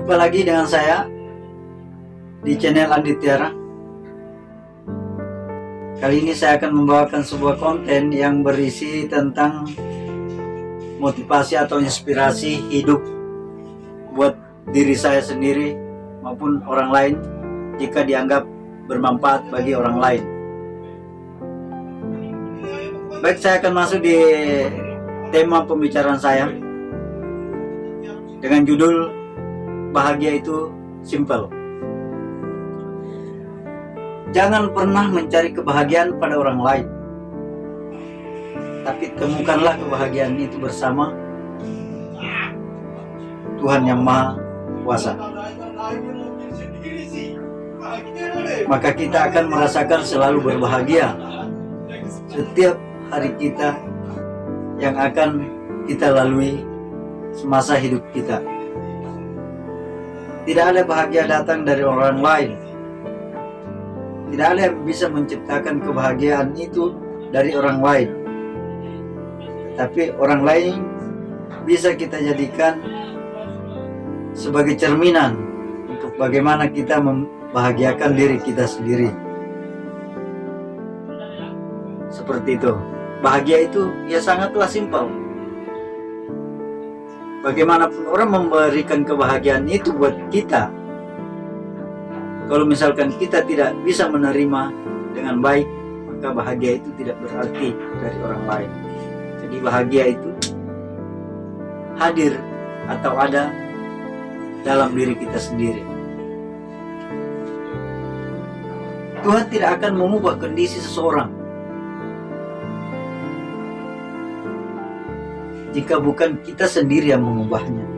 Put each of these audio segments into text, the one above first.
Jumpa lagi dengan saya di channel Andi Tiara. Kali ini saya akan membawakan sebuah konten yang berisi tentang motivasi atau inspirasi hidup buat diri saya sendiri maupun orang lain jika dianggap bermanfaat bagi orang lain. Baik, saya akan masuk di tema pembicaraan saya dengan judul bahagia itu simple. Jangan pernah mencari kebahagiaan pada orang lain, tapi temukanlah kebahagiaan itu bersama Tuhan yang Maha Kuasa. Maka kita akan merasakan selalu berbahagia setiap hari kita yang akan kita lalui semasa hidup kita. Tidak ada bahagia datang dari orang lain. Tidak ada yang bisa menciptakan kebahagiaan itu dari orang lain. Tapi orang lain bisa kita jadikan sebagai cerminan untuk bagaimana kita membahagiakan diri kita sendiri. Seperti itu. Bahagia itu ya sangatlah simpel. Bagaimanapun orang memberikan kebahagiaan itu buat kita, kalau misalkan kita tidak bisa menerima dengan baik, maka bahagia itu tidak berarti dari orang lain. Jadi bahagia itu hadir atau ada dalam diri kita sendiri. Tuhan tidak akan mengubah kondisi seseorang jika bukan kita sendiri yang mengubahnya.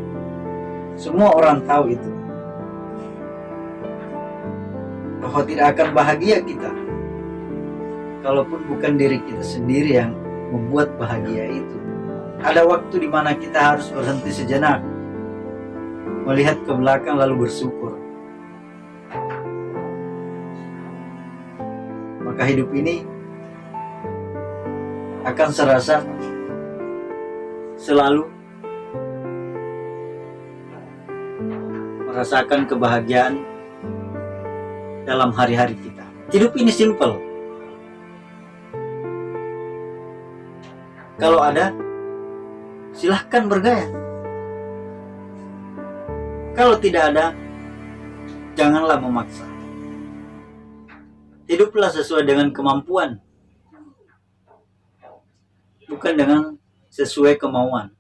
Semua orang tahu itu, bahwa tidak akan bahagia kita kalaupun bukan diri kita sendiri yang membuat bahagia itu. Ada waktu di mana kita harus berhenti sejenak, melihat ke belakang lalu bersyukur. Maka hidup ini akan serasa selalu merasakan kebahagiaan dalam hari-hari kita. Hidup ini simple. Kalau ada, silahkan bergaya. Kalau tidak ada, janganlah memaksa. Hiduplah sesuai dengan kemampuan, bukan dengan sesuai kemauan.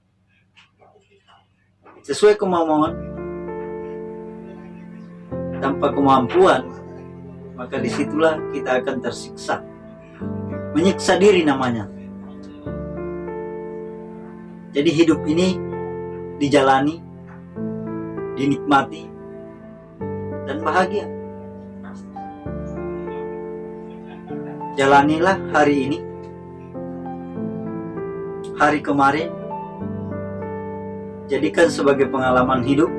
Sesuai kemauan tanpa kemampuan, maka disitulah kita akan tersiksa. Menyiksa diri namanya. Jadi hidup ini dijalani, dinikmati, dan bahagia. Jalanilah hari ini, hari kemarin, jadikan sebagai pengalaman hidup,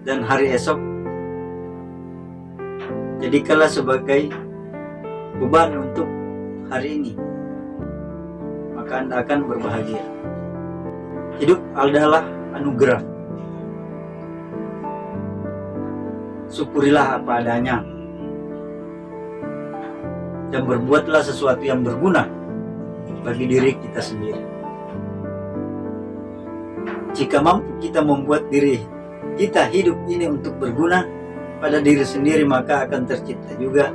dan hari esok jadikanlah sebagai beban untuk hari ini. Maka Anda akan berbahagia. Hidup adalah anugerah. Syukurilah apa adanya, dan berbuatlah sesuatu yang berguna bagi diri kita sendiri. Jika mampu kita membuat diri kita hidup ini untuk berguna pada diri sendiri, maka akan tercipta juga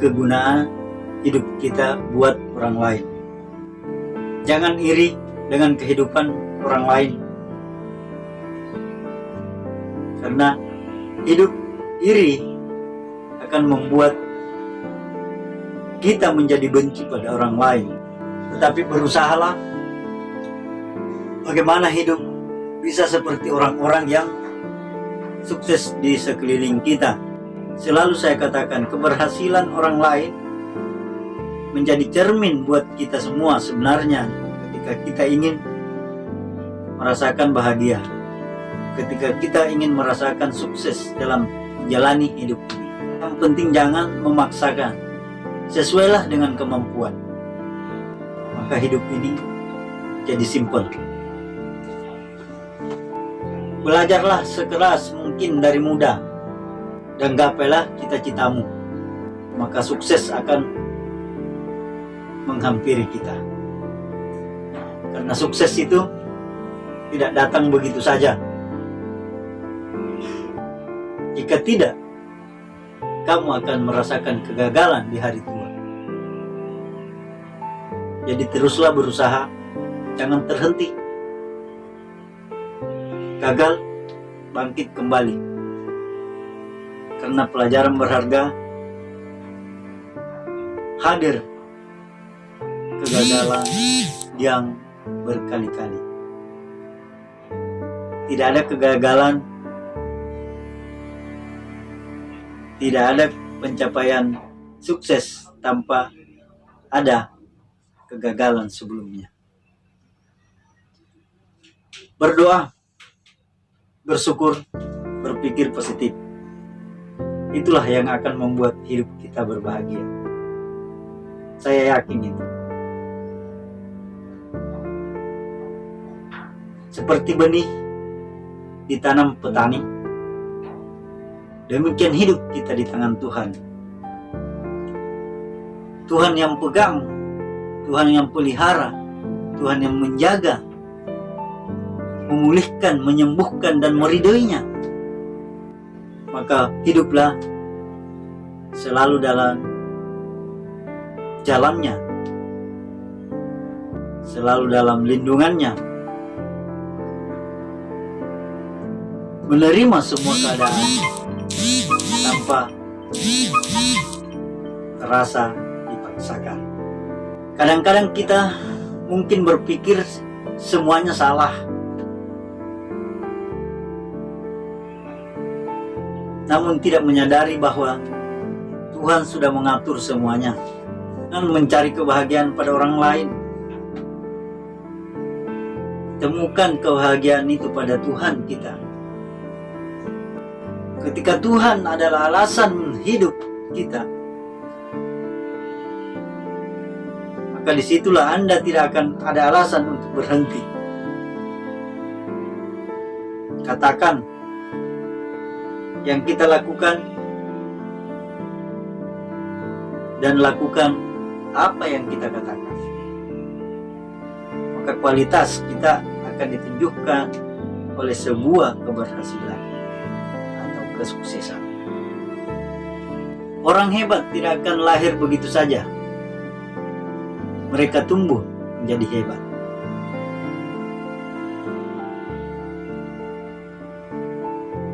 kegunaan hidup kita buat orang lain. Jangan iri dengan kehidupan orang lain, karena hidup iri akan membuat kita menjadi benci pada orang lain. Tetapi berusahalah bagaimana hidup bisa seperti orang-orang yang sukses di sekeliling kita. Selalu saya katakan, keberhasilan orang lain menjadi cermin buat kita semua sebenarnya ketika kita ingin merasakan bahagia, ketika kita ingin merasakan sukses dalam menjalani hidup ini. Yang penting jangan memaksakan, sesuailah dengan kemampuan. Maka hidup ini jadi simple. Belajarlah sekeras mungkin dari muda dan gapailah cita-citamu, maka sukses akan menghampiri kita. Karena sukses itu tidak datang begitu saja. Jika tidak, kamu akan merasakan kegagalan di hari tua. Jadi teruslah berusaha, jangan terhenti. Gagal, bangkit kembali. Karena pelajaran berharga hadir kegagalan yang berkali-kali. Tidak ada kegagalan, tidak ada pencapaian sukses tanpa ada kegagalan sebelumnya. Berdoa, bersyukur, berpikir positif. Itulah yang akan membuat hidup kita berbahagia. Saya yakin itu. Seperti benih ditanam petani, demikian hidup kita di tangan Tuhan. Tuhan yang pegang, Tuhan yang pelihara, Tuhan yang menjaga, memulihkan, menyembuhkan, dan meridhoinya. Maka hiduplah selalu dalam jalannya, selalu dalam lindungannya, menerima semua keadaan tanpa terasa dipaksakan. Kadang-kadang kita mungkin berpikir semuanya salah, namun tidak menyadari bahwa Tuhan sudah mengatur semuanya dan mencari kebahagiaan pada orang lain. Temukan kebahagiaan itu pada Tuhan kita. Ketika Tuhan adalah alasan hidup kita, maka disitulah Anda tidak akan ada alasan untuk berhenti. Katakan yang kita lakukan dan lakukan apa yang kita katakan, maka kualitas kita akan ditunjukkan oleh sebuah keberhasilan atau kesuksesan. Orang hebat tidak akan lahir begitu saja. Mereka tumbuh menjadi hebat.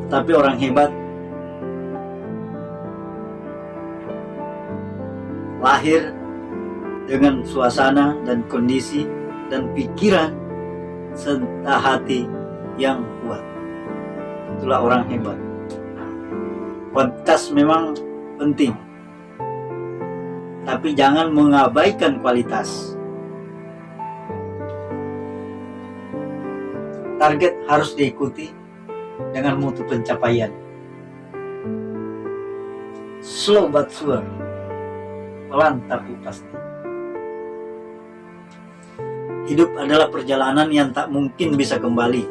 Tetapi orang hebat lahir dengan suasana dan kondisi dan pikiran serta hati yang kuat. Itulah orang hebat. Kuantitas memang penting, tapi jangan mengabaikan kualitas. Target harus diikuti dengan mutu pencapaian. Slow but sure, pelan tapi pasti. Hidup adalah perjalanan yang tak mungkin bisa kembali.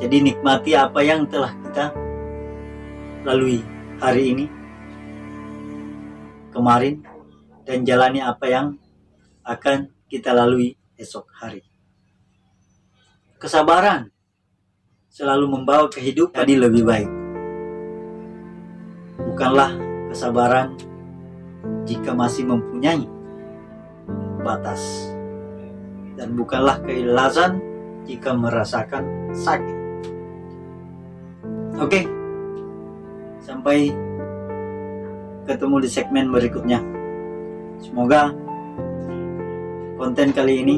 Jadi nikmati apa yang telah kita lalui hari ini, kemarin, dan jalani apa yang akan kita lalui esok hari. Kesabaran selalu membawa kehidupan jadi lebih baik. Bukanlah kesabaran jika masih mempunyai batas, dan bukanlah keikhlasan jika merasakan sakit. Oke, sampai ketemu di segmen berikutnya. Semoga konten kali ini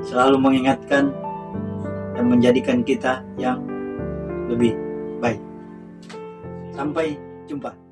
selalu mengingatkan dan menjadikan kita yang lebih baik. Sampai jumpa.